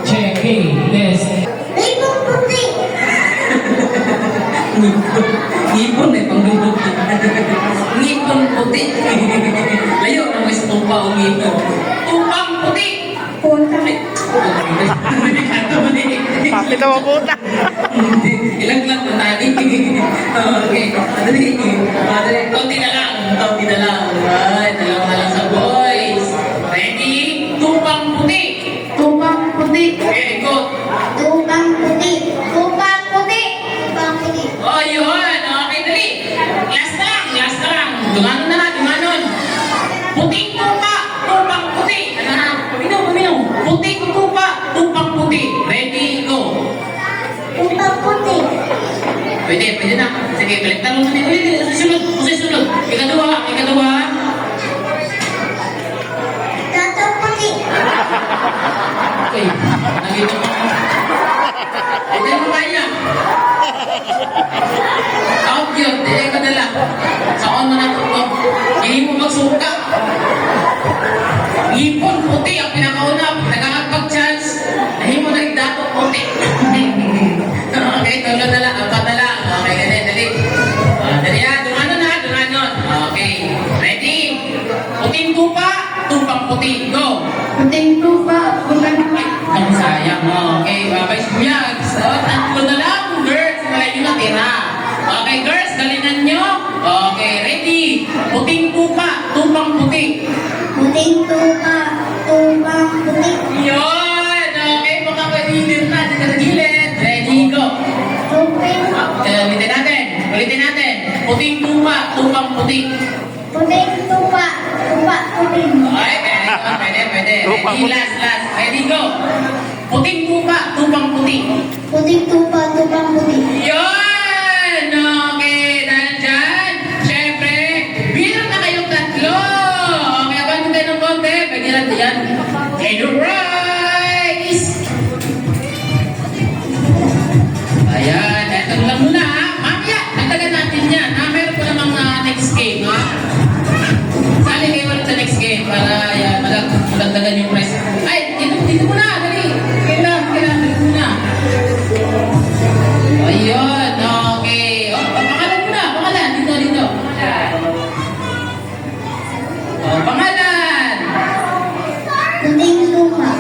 Checking. Yes. Ibon puti. Ngipon eh, panglubog. Ngipon puti. Layo na may tupa o ngipon. Tupang puti. Punta. Bakit ako puta? Ilang lang po tayo. Okay. Madali. Kaunti na lang. Ay, dalawa na lang sa boys. Ready? Tupang puti. Tupang puti. Very good. Tupang puti. Tupang puti. Tupang puti. Oh, yun. Okay, dali. Last na lang. Dumanon na. Puting tupa, tupang puti. Paminaw. Puting tupa, tupang puti. Ready, go. Tupang puti. Pwede na. Sige, balik na lang ulit. Susunod. Ikadua. Tatang puti. Okay, nandito. Hindi mo kaya. Out yun, hindi ka dala. Sa on mo na ito. Hindi mo magsuka. Ipon puti ang pinakauna. Nagkakapag-chance. Hindi mo nagdato puti. Okay, tulo na lang. Apat na lang. Okay, ganyan, dali. Dali ha, dumanon. Okay, ready? Puting tupa, tupang puti. Go. Puting tupa. Tupang puti. Ang sayang mo. Okay, babay si Buyag. So, tatlo na lang, girls. Malay nyo natira. Okay, girls, galingan nyo. Okay, ready? Puting tupa, tupang puti. Puting tupa. Tupang puti. Yun! Okay, mga ka-leader na. Dito sa gilid. Ready, go. Tuping. Ulitin natin. Puting tupa, tupang puti. Puting tupa. Tupa puti. Okay, pwede. Ready, last. Ready, go. Puting tupa, tupang puti. Puting tupa. Tupang puti. Yun! Okay, dahil dyan, syempre, bilang na kayong tatlo. Okay, abang tayo ng konti. Pwede natin yan. And rise! Ayan, eto lang muna ha. Mamaya, nagdagan natin yan. Meron po namang next game ha. Sali kayo ulit sa next game para madagdagan yung prize. Ay, dito muna, dali. Kailangan, dito muna. Ayun, okay. Pangalan. Dito. Pangalan. Puting tupa.